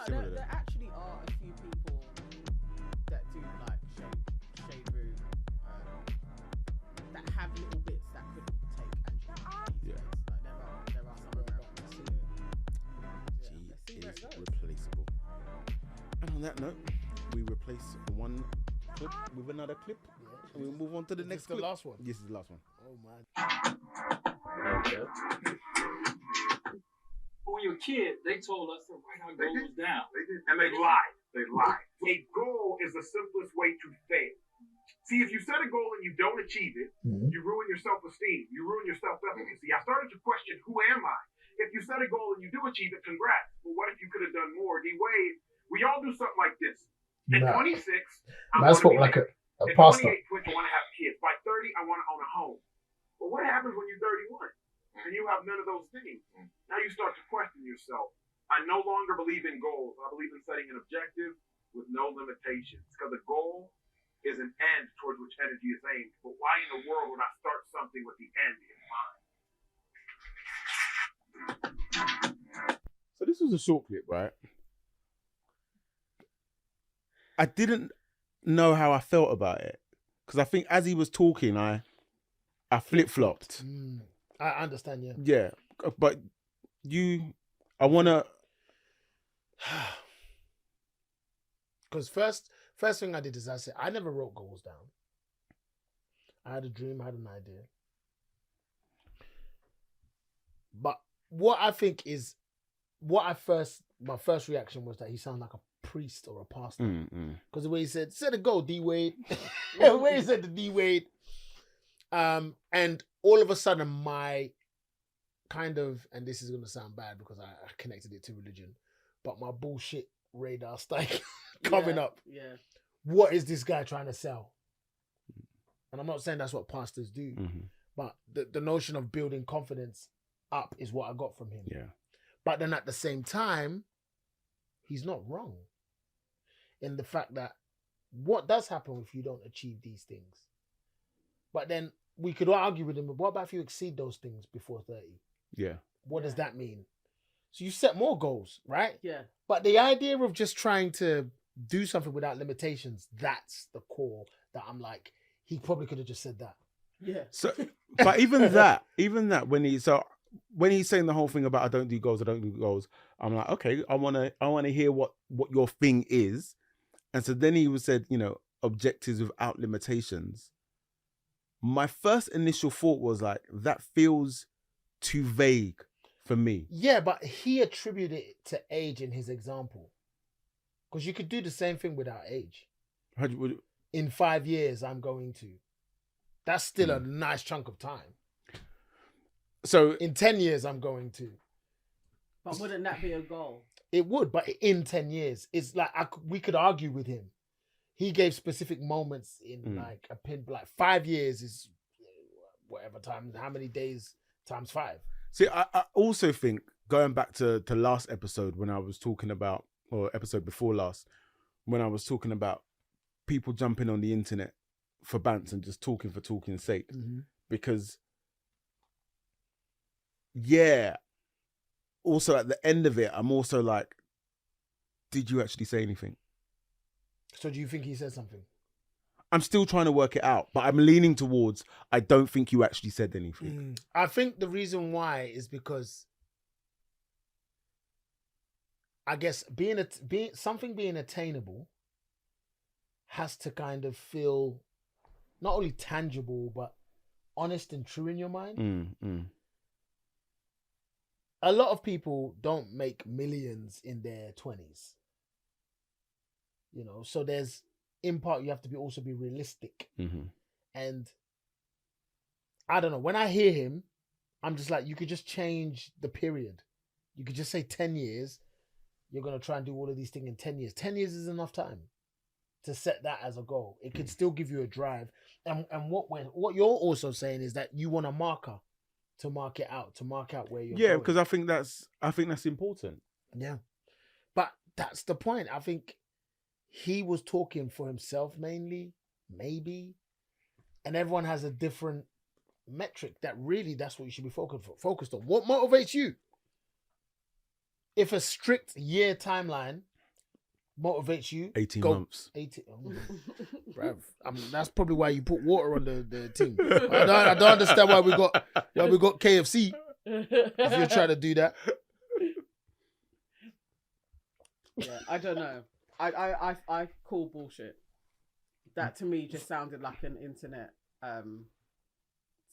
There actually are a few people that do like shade room, that have little bits that could take Andrew's place. Like there are some around. She is replaceable. And on that note, we replace one clip with another clip, and we move on to the next clip. The last one. This is the last one. Oh man. When you were a kid, they told us to write our goals down. They did. And they lied. They lied. A goal is the simplest way to fail. See, if you set a goal and you don't achieve it, you ruin your self-esteem. You ruin your self-efficacy. I started to question, who am I? If you set a goal and you do achieve it, congrats. But what if you could have done more? D-Wade, we all do something like this. At 26, I want to be like married. a At pastor. 28, Twitch, I want to have kids. By 30, I want to own a home. But what happens when you're 31 and you have none of those things? Now you start to question yourself. I no longer believe in goals. I believe in setting an objective with no limitations. Because a goal is an end towards which energy is aimed. But why in the world would I start something with the end in mind? So this was a short clip, right? I didn't know how I felt about it because I think as he was talking, I flip-flopped. I understand, yeah. Yeah, but I want to... Because first thing I did is I said, I never wrote goals down. I had a dream, I had an idea. But what I think is, my first reaction was that he sounded like a priest or a pastor. Because the way he said, set a goal, D-Wade. The way he said the D-Wade. And all of a sudden my kind of, and this is going to sound bad because I connected it to religion, but my bullshit radar started coming up. Yeah. What is this guy trying to sell? And I'm not saying that's what pastors do, but the notion of building confidence up is what I got from him. Yeah. But then at the same time, he's not wrong in the fact that what does happen if you don't achieve these things? But then we could argue with him, what about if you exceed those things before 30? Yeah. What does that mean? So you set more goals, right? Yeah. But the idea of just trying to do something without limitations, that's the core that I'm like, he probably could have just said that. Yeah. So, but even that, when he's saying the whole thing about I don't do goals, I'm like, okay, I want to hear what your thing is. And so then he said, objectives without limitations. My first initial thought was like, that feels too vague for me. Yeah, but he attributed it to age in his example. Because you could do the same thing without age. In 5 years, I'm going to. That's still a nice chunk of time. So in 10 years, I'm going to. But wouldn't that be a goal? It would, but in 10 years, it's like we could argue with him. He gave specific moments in like 5 years is whatever time, how many days times 5. See, I also think going back to last episode when I was talking about, or episode before last, when I was talking about people jumping on the internet for bants and just talking for talking's sake. Because, yeah, also at the end of it, I'm also like, did you actually say anything? So do you think he said something? I'm still trying to work it out, but I'm leaning towards, I don't think you actually said anything. I think the reason why is because I guess something being attainable has to kind of feel not only tangible, but honest and true in your mind. A lot of people don't make millions in their 20s. So there's, in part, you have to also be realistic. And I don't know, when I hear him, I'm just like, you could just change the period. You could just say 10 years. You're going to try and do all of these things in 10 years. 10 years is enough time to set that as a goal. It could still give you a drive. And what you're also saying is that you want a marker to mark it out, where you're going. Because I think that's important. Yeah. But that's the point. I think he was talking for himself mainly, maybe. And everyone has a different metric that's what you should be focused on. What motivates you? If a strict year timeline motivates you. 18 go- months. 18. Bruv. I mean, that's probably why you put water on the thing. I don't understand why we got KFC if you're trying to do that. Yeah, I don't know. I call bullshit. That to me just sounded like an internet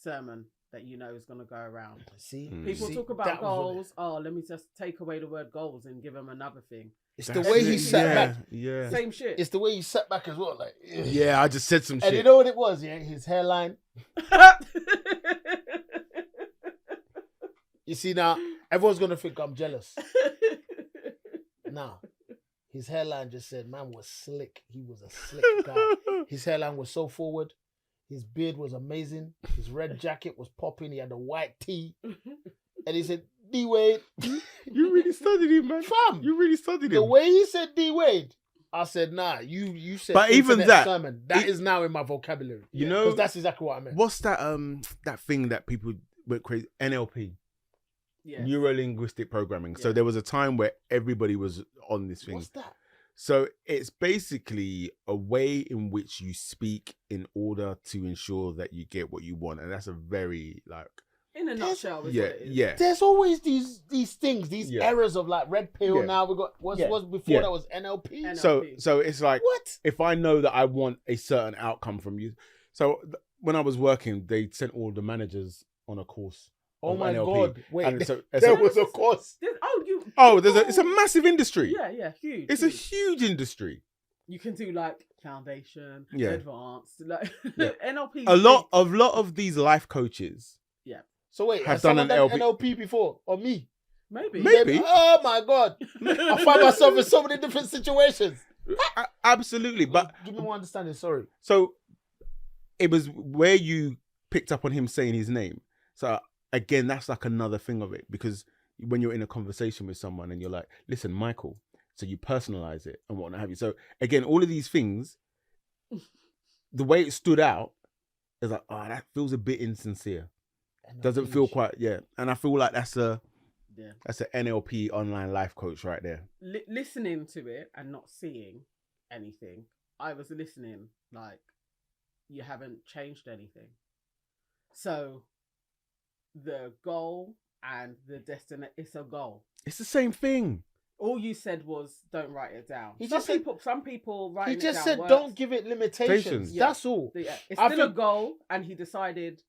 sermon that you know is going to go around. See, People See, talk that about was goals. Oh, let me just take away the word goals and give them another thing. It's the That's way it. he sat back. Yeah. Same shit. It's the way he sat back as well. Like, Yeah, I just said some and shit. you know what it was? Yeah, his hairline. You see now, everyone's gonna think I'm jealous. Nah, his hairline just said, man was slick. He was a slick guy. His hairline was so forward. His beard was amazing. His red jacket was popping. He had a white tee. And he said, D Wade. You really studied him, man. Fam. You really studied The him. way he said D Wade, I said, nah, you said But even internet that- sermon. That is now in my vocabulary. You know, Because that's exactly what I meant. what's that that thing that people went crazy? NLP. Yeah. Neuro-linguistic programming. So Yeah. there was a time where everybody was on this thing. What's that? So it's basically a way in which you speak in order to ensure that you get what you want. And that's a very like In a nutshell, is yeah, what it is. yeah. There's always these things, these Yeah. errors of like red pill. Yeah. Now we got what's Yeah. before Yeah. that was NLP. NLP. So it's like What? if I know that I want a certain outcome from you. So when I was working, they sent all the managers on a course. Oh of my NLP. God! Wait, And so- there so- was a course. It's a massive industry. Yeah, huge. It's a huge. huge industry. You can do like foundation, Yeah. advanced, like Yeah. NLP. A lot of these life coaches. So wait, Have has someone done done an NLP before or me? maybe. Maybe. Oh my God! I find myself in so many different situations. Absolutely, but give me more understanding. Sorry. so it was where you picked up on him saying his name. So again, that's like another thing of it, because when you're in a conversation with someone and you're like, listen, Michael, so you personalize it and whatnot have you. So again, all of these things, the way it stood out is like, oh, that feels a bit insincere. Doesn't feel quite, yeah. And I feel like that's an NLP online life coach right there. Listening to it and not seeing anything. I was listening like you haven't changed anything. So the goal and the destiny, it's a goal. It's the same thing. All you said was don't write it down. He Some just said- people write He it just down said, works. "Don't give it limitations." Limitations. Yeah. That's all. Yeah, it's I still a think- goal, and he decided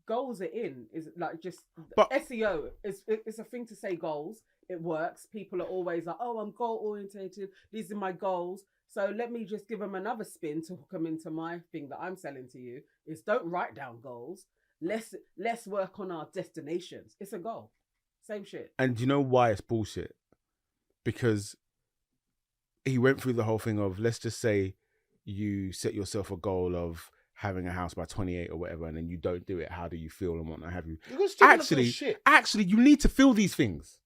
goals are in. Is like just But- SEO. It's a thing to say goals. It works. People are always like, "Oh, I'm goal orientated. These are my goals." So let me just give them another spin to hook them into my thing that I'm selling to you. Is don't write down goals. Let's work on our destinations. It's a goal. Same shit. And do you know why it's bullshit? Because he went through the whole thing of, let's just say you set yourself a goal of having a house by 28 or whatever, and then you don't do it. How do you feel and whatnot have you? You're still gonna feel Actually, shit. you need to feel these things.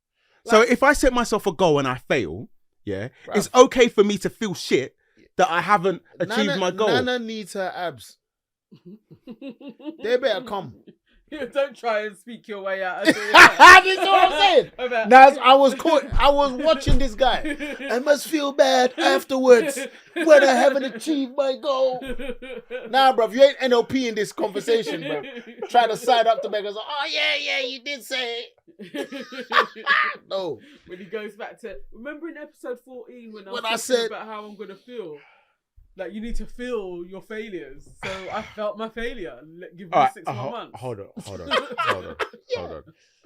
So Like- if I set myself a goal and I fail, yeah, Bruv. it's okay for me to feel shit that I haven't achieved my goal. Nana needs her abs. They better come. Don't try and speak your way out. This is what I'm saying. Now I was watching this guy. I must feel bad afterwards when I haven't achieved my goal. Nah, bro, you ain't NLP in this conversation, bro. Try to side up to me and go, oh yeah, you did say it. No. When he goes back to, remember in episode 14 when I When was I talking said- about how I'm gonna feel. Like you need to feel your failures. So I felt my failure. Give me All right, 6 more months. hold on.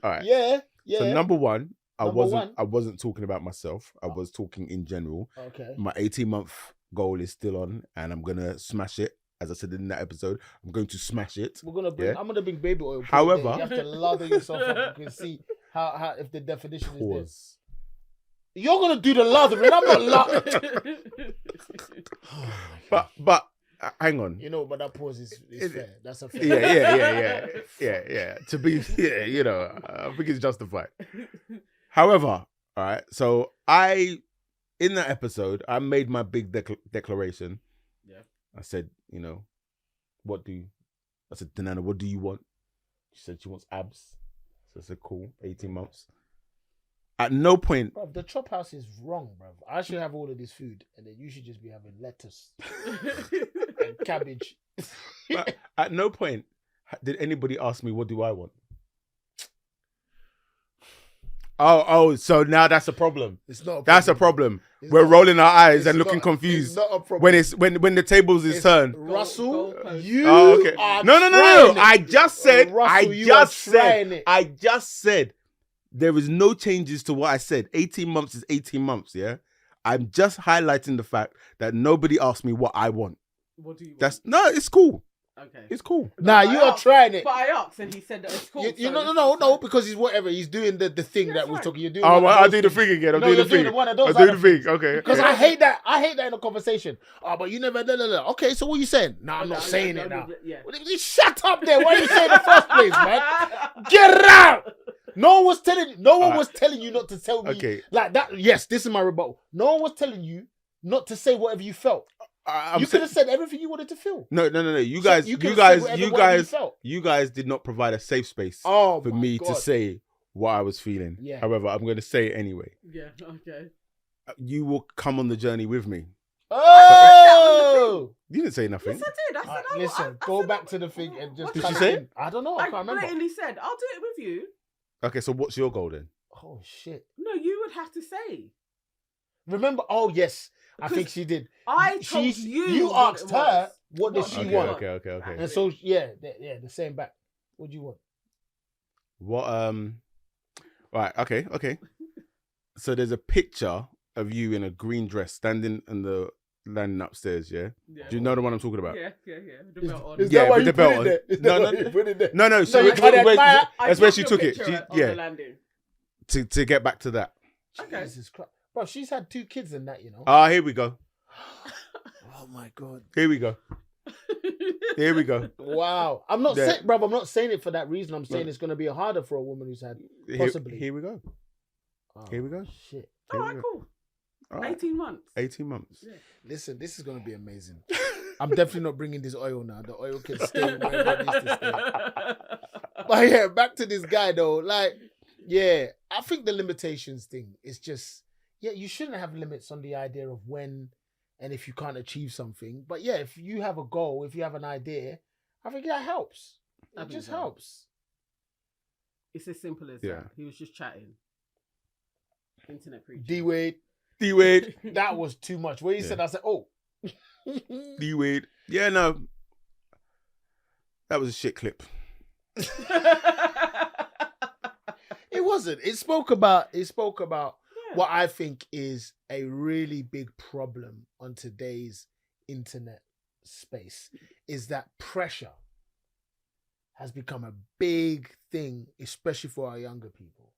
All right. Yeah. So number one, I Number wasn't talking about myself. I was talking in general. Okay. My 18-month goal is still on, and I'm gonna smash it. As I said in that episode, I'm going to smash it. I'm gonna bring baby oil. Put it However- there. You have to lather yourself up. You can see how if the definition is there. Pause. You're gonna do the lathering. I'm not lathering. But hang on. You know, but that pause is fair. That's a fair. Yeah. To be, I think it's justified. However, all right. So in that episode, I made my big declaration. Yeah. I said, I said, Danana, what do you want? She said she wants abs. So I said, cool, 18 months. At no point. Bro, the Chophouse is wrong, bro. I should have all of this food, and then you should just be having lettuce and cabbage. But at no point did anybody ask me, what do I want? Oh, so now that's a problem. It's not. That's a problem. It's We're not- rolling our eyes it's and looking not- confused It's not a problem. when it's when the tables is turned. Russell, Goalpost. you Oh, okay. are No. trying it. I just said. Russell, you are trying it. I just said. There is no changes to what I said. 18 months is 18 months. Yeah. I'm just highlighting the fact that nobody asked me what I want. What do you want? It's cool. Okay. It's cool. Nah, But you I are asked- trying it. But I asked and he said that it's cool. You so no, it's- because he's whatever. He's doing the thing Yeah, that it's we're fine. talking. You're doing. Oh, one of I'll those do the things. thing again. I'll No, do you're the doing thing. one of those I'll do other the thing. Okay. Because I hate that. I hate that in a conversation. Oh, but you never. Okay, so what are you saying? No, I'm not saying it now. Yeah. Shut up there. Why are you saying it in the first place, man? Get it out. No one was telling you. No one was telling you not to tell me. Okay. Like that. Yes, this is my rebuttal. No one was telling you not to say whatever you felt. I'm You sa- could have said everything you wanted to feel. No. You So guys, you you could have guys, said you whatever guys, felt. you guys did not provide a safe space Oh, for my me God. to say what I was feeling. Yeah. However, I'm going to say it anyway. Yeah. Okay. You will come on the journey with me. Oh. You didn't say nothing. Yes, I did. I said, I Listen, I go said back I- to the thing and just. What Did type she it say in. it? I don't know. I I can't remember. blatantly said, I'll do it with you. Okay, so what's your goal then? Oh shit! No, you would have to say. Remember? Oh yes, I think Because she did. I told you. You what asked it her was. what does she do you want, Okay. and so yeah, the same back. What do you want? What right, okay. So there's a picture of you in a green dress standing in the landing upstairs, yeah? Yeah. Do you know the one I'm talking about? Yeah. The belt on. Is Yeah, that why with you the belt put it on. there? Is No, that no, why you put it there? No, so you can't admire- that's where she took it. On the landing. To get back to that. Okay. Jesus Christ, bro! She's had 2 kids in that, you know. Ah, here we go. Oh my God! Here we go. Here we go. Wow, I'm not Yeah. saying, bro. I'm not saying it for that reason. I'm saying No. it's going to be harder for a woman who's had. Here, Possibly. here we go. Oh, Here we go. Shit. All right, cool. All right. 18 months. 18 months. Yeah. Listen, this is going to be amazing. I'm definitely not bringing this oil now. The oil can stay wherever it needs to stay. But yeah, back to this guy though. Like, yeah, I think the limitations thing is just, yeah, you shouldn't have limits on the idea of when and if you can't achieve something. But yeah, if you have a goal, if you have an idea, I think that helps. I It think just so. helps. It's as simple as Yeah. that. He was just chatting. Internet preacher. D-Wade, D-Wade. that was too much. When he Yeah. said, I said, oh. D-Wade. Yeah, no. That was a shit clip. It wasn't. It spoke about Yeah. what I think is a really big problem on today's internet space is that pressure has become a big thing, especially for our younger people,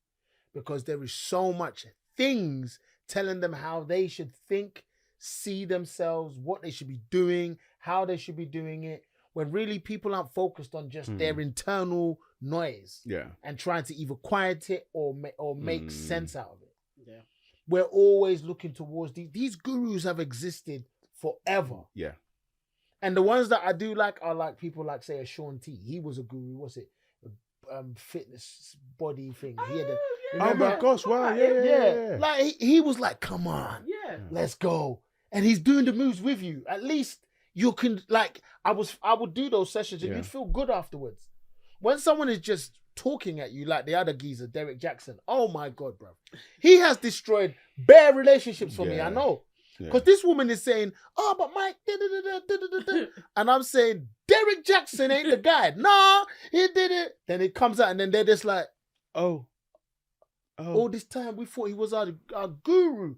because there is so much things telling them how they should think, see themselves, what they should be doing, how they should be doing it, when really people aren't focused on just their internal noise Yeah. and trying to either quiet it or make sense out of it. Yeah. We're always looking towards these gurus have existed forever. Yeah. And the ones that I do like are like people like, say, a Sean T. He was a guru. What's it? Fitness body thing. He had a, yeah. Oh my gosh, wow. Yeah. Like he was like, come on, Yeah. let's go. And he's doing the moves with you. At least you can, like, I would do those sessions and Yeah. you'd feel good afterwards. When someone is just talking at you like the other geezer, Derek Jackson, oh my God, bro. He has destroyed bare relationships for me, Yeah. I know. Yeah. Because this woman is saying, oh, but Mike, da-da-da-da-da-da-da. And I'm saying, Derek Jackson ain't the guy. Nah, he did it. Then it comes out and then they're just like, Oh. all this time we thought he was our guru.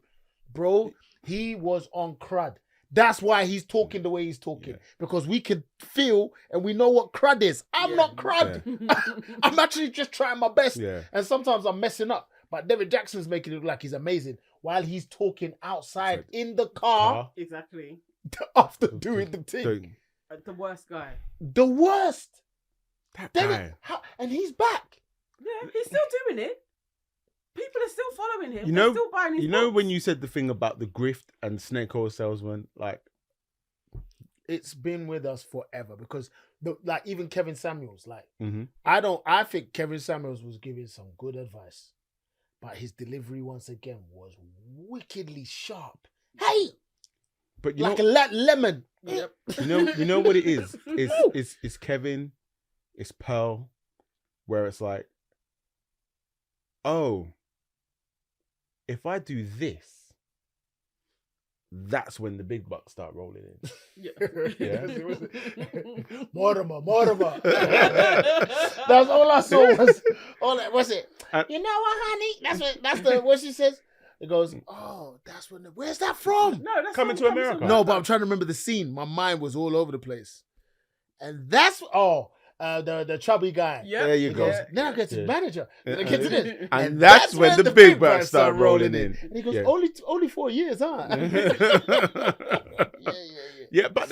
Bro, he was on crud. That's why he's talking the way he's talking. Yeah. Because we can feel and we know what crud is. I'm Yeah. not crud. I'm actually just trying my best. Yeah. And sometimes I'm messing up. But Derek Jackson's making it look like he's amazing while he's talking outside in the car Exactly. after doing the thing. The- The worst guy. The worst. That Derek, guy. and he's back. Yeah, he's still doing it. People are still following him. You They're know, still buying his you know books. when you said the thing about the grift and snake oil salesman, like, It's been with us forever because like even Kevin Samuels, like mhm. I think Kevin Samuels was giving some good advice. but his delivery once again was wickedly sharp. Hey, But you like know, a lemon. Yep. you know what it is? It's Kevin, it's Pearl, where it's like, oh, if I do this, that's when the big bucks start rolling in. Yeah. Mortimer. That's all I saw was what's it? You know what, honey? That's what she says. It goes, oh, that's when where's that from? No, that's Coming to America. No, but I'm trying to remember the scene. My mind was all over the place. And that's the chubby guy. Yep. There you He go. goes, then I get to the manager. Then I get to this. And that's when the big bucks start rolling in. And he goes, Yeah. only 4 years, huh? Yeah. Yeah, but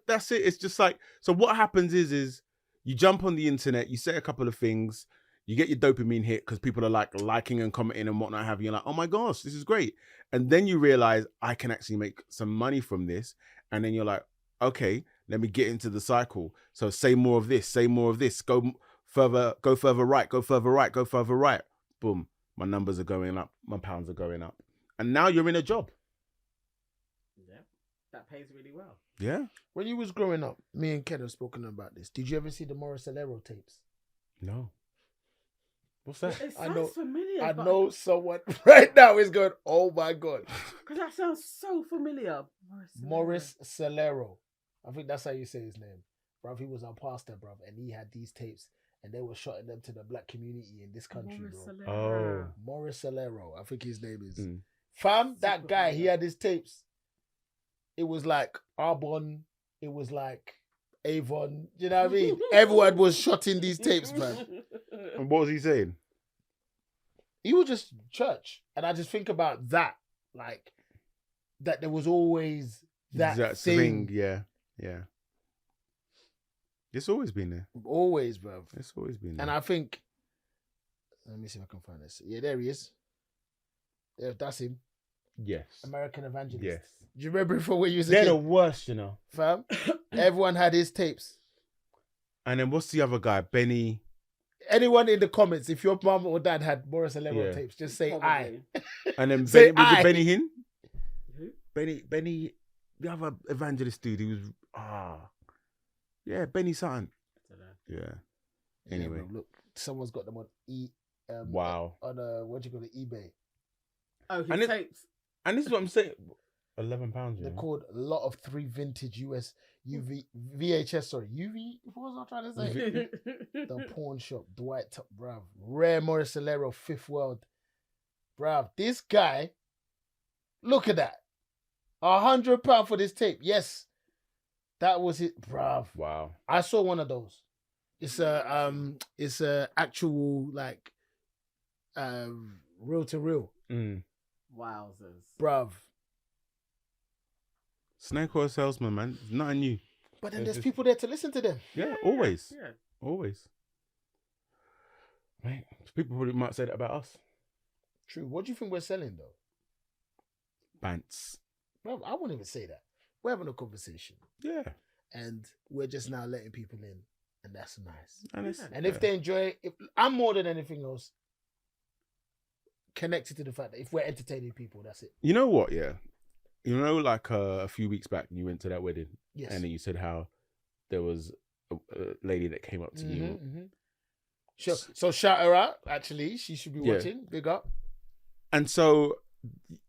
that's it. It's just like, so what happens is you jump on the internet, you say a couple of things, you get your dopamine hit because people are like liking and commenting and whatnot have you. You're like, oh my gosh, this is great. And then you realize I can actually make some money from this. And then you're like, okay, let me get into the cycle. So say more of this, go further right, go further right. Boom. My numbers are going up. My pounds are going up. And now you're in a job. Yeah. That pays really well. Yeah. When you was growing up, me and Ken have spoken about this. Did you ever see the Morris Alero tapes? No. What's that? It I sounds know- familiar. I but- know someone right now is going, oh my God. Because that sounds so familiar. Morris Salero. I think that's how you say his name. Bruv, he was our pastor, bruv, and he had these tapes and they were shotting them to the black community in this country, bro. Oh. Morris Salero, I think his name is. Mm. Fam, that Super guy, he familiar. had his tapes. It was like Arbonne, it was like Avon, you know what I mean? Everyone was shotting these tapes, man. And what was he saying? He was just church. And I just think about that, like, that there was always that thing. Yeah. It's always been there. Always, bruv. It's always been there. And I think, let me see if I can find this. Yeah, there he is. Yeah, that's him. Yes. American Evangelist. Yes. Do you remember from when you was a They're kid? the worst, you know. Fam, everyone had his tapes. And then what's the other guy? Benny. Anyone in the comments, if your mum or dad had Morris Alero Yeah. tapes, just say Probably. I. And then Say Benny, was I. it Benny Hinn? Who? Benny, the other evangelist dude, he was, yeah, Benny something. Yeah. Anyway. Yeah, bro, look, someone's got them on Wow. on what do you call it, eBay. Oh, his And it- tapes. And this is what I'm saying. £11, They're yeah. called a lot of 3 vintage US VHS. Sorry, UV. What was I trying to say? The pawn shop, Dwight Top, bruv. Rare Morris Alero, Fifth World, bruv. This guy, look at that, £100 for this tape. Yes, that was it, bruv. Wow. I saw one of those. It's a actual like, reel to reel, Mm. Wowzers. bruv. Snake oil salesman, man. Nothing new. But then It's there's just- people there to listen to them. Yeah, always. Yeah. Always. Right. People probably might say that about us. True. What do you think we're selling though? Bants. Bruv, I wouldn't even say that. We're having a conversation. Yeah. And we're just now letting people in, and that's nice. And, it's, And if they enjoy it, if I'm more than anything else connected to the fact that if we're entertaining people, that's it. You know what, yeah? You know, like a few weeks back, you went to that wedding. Yes. And then you said how there was a lady that came up to you. Sure. So shout her out. Actually, she should be Yeah. watching. Big up. And so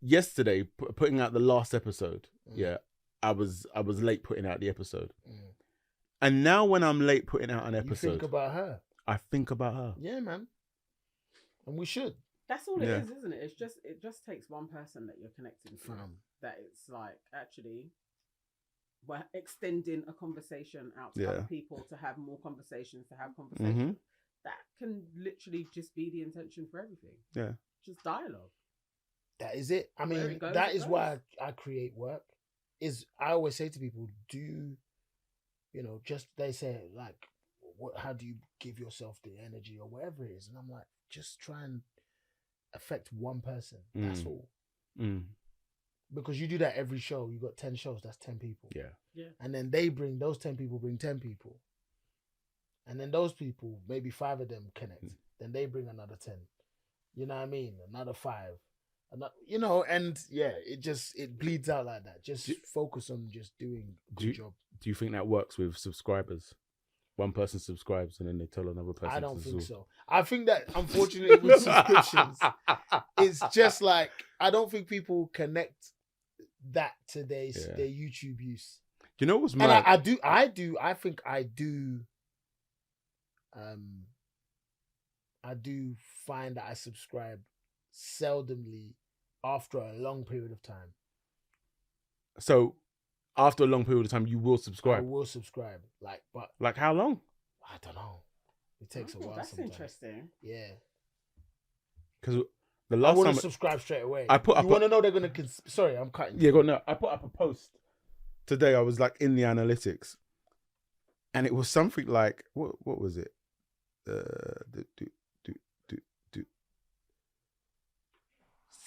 yesterday, putting out the last episode, yeah, I was late putting out the episode. And now when I'm late putting out an You episode, think about her. I think about her. Yeah, man. And we should. That's all it Yeah. is, isn't it? It just takes one person that you're connecting to. Fam. That it's like actually we're extending a conversation out to Yeah. other people to have more conversations, to have conversations. That can literally just be the intention for everything. Yeah. Just dialogue. That is it. I Where mean, it goes, that it is goes. why I create work. Is I always say to people, just they say like, how do you give yourself the energy or whatever it is? And I'm like, just try and affect one person. That's all. Because you do that every show. You got 10 shows. That's 10 people. Yeah. And then those 10 people bring 10 people. And then those people, maybe 5 of them connect. Then they bring another 10. You know what I mean? Another 5. You know, and yeah, it bleeds out like that. Just focus on just doing a good job. Do you think that works with subscribers? One person subscribes and then they tell another person. I don't think so. I think that unfortunately with subscriptions, it's just like I don't think people connect that to their YouTube use. Do you know what's mad? And I think I do. I do find that I subscribe seldomly after a long period of time. So, after a long period of time, you will subscribe. I will subscribe, like how long? I don't know. It takes a while. That's sometimes. interesting. Yeah, because the last I wouldn't time subscribe straight away. I want to know they're gonna. Sorry, I'm cutting. Yeah, go no. I put up a post today. I was like in the analytics, and it was something like what was it?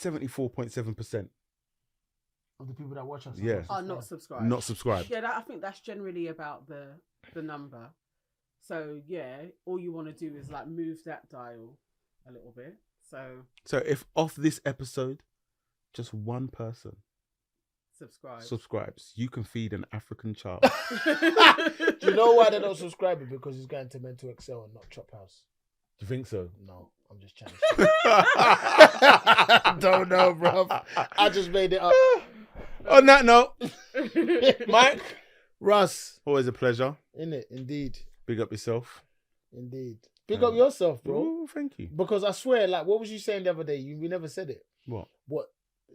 74.7% of the people that watch us are not subscribed. Not subscribed. Yeah, I think that's generally about the number. So yeah, all you want to do is like move that dial a little bit. So if off this episode, just one person subscribes, you can feed an African child. Do you know why they don't subscribe? Because he's going to Mental Excel and not Chophouse. Do you think so? No, I'm just chatting. Don't know, bro. I just made it up. On that note, Mike, Russ, always a pleasure. Innit? Indeed. Big up yourself. Indeed. Big up yourself, bro. Ooh, thank you. Because I swear, like, what was you saying the other day? We never said it. What?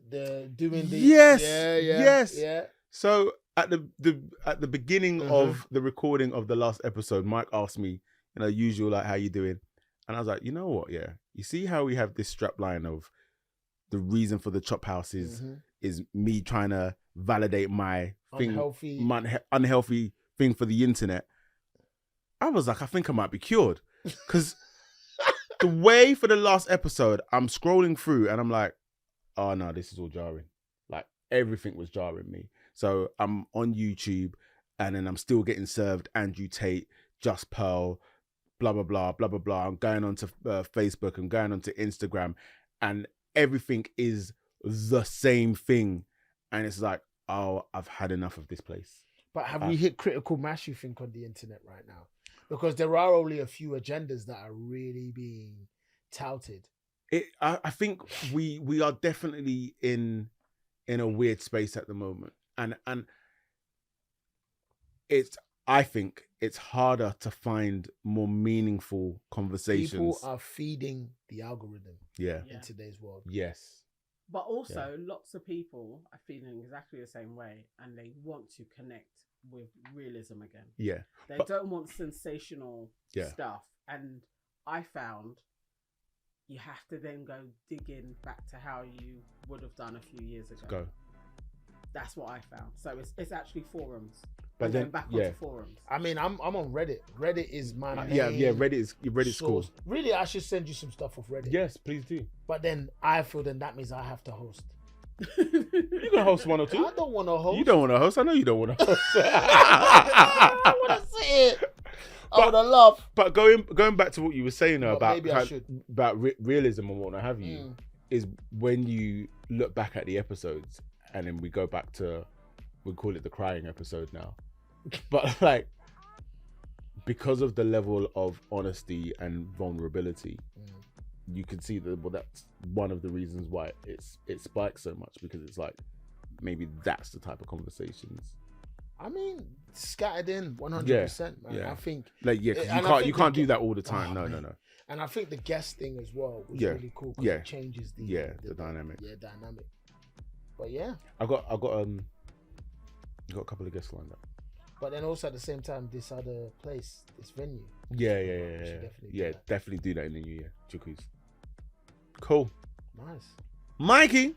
Doing the yes. Yeah. So at the beginning of the recording of the last episode, Mike asked me, usual, like, how you doing? And I was like, you know what? Yeah. You see how we have this strap line of the reason for the Chophouse is me trying to validate my unhealthy thing for the internet. I was like, I think I might be cured. Because the way for the last episode, I'm scrolling through and I'm like, oh no, this is all jarring. Like everything was jarring me. So I'm on YouTube and then I'm still getting served Andrew Tate, Just Pearl, blah, blah, blah, blah, blah, blah. I'm going on to Facebook, I'm going on to Instagram, and everything is the same thing. And it's like, oh, I've had enough of this place. But have we hit critical mass, you think, on the internet right now? Because there are only a few agendas that are really being touted. I think we are definitely in a weird space at the moment. And I think it's harder to find more meaningful conversations. People are feeding the algorithm in today's world. Yes. But also, lots of people are feeling exactly the same way, and they want to connect with realism again. Yeah. They don't want sensational stuff. And I found you have to then go digging back to how you would have done a few years ago. That's what I found. So it's actually forums. But then back onto forums. I mean, I'm on Reddit. Reddit is my main Reddit source. Really, I should send you some stuff off Reddit. Yes, please do. But then I feel that means I have to host. You can host one or two. I don't want to host. You don't want to host. I know you don't want to host. I want to see it. I would love. But going back to what you were saying about realism and what have you, is when you look back at the episodes and then we go back to, we call it the crying episode now, but like because of the level of honesty and vulnerability, you can see that that's one of the reasons why it spikes so much, because it's like maybe that's the type of conversations. I mean, scattered in 100%, man. Yeah. I think you can't do that all the time. No. And I think the guest thing as well was really cool because it changes the dynamic. Yeah, dynamic. But yeah, I got a couple of guests lined up. But then also at the same time, this other place, this venue. Definitely do that in the new year. Chophouse. Cool. Nice. Mikey.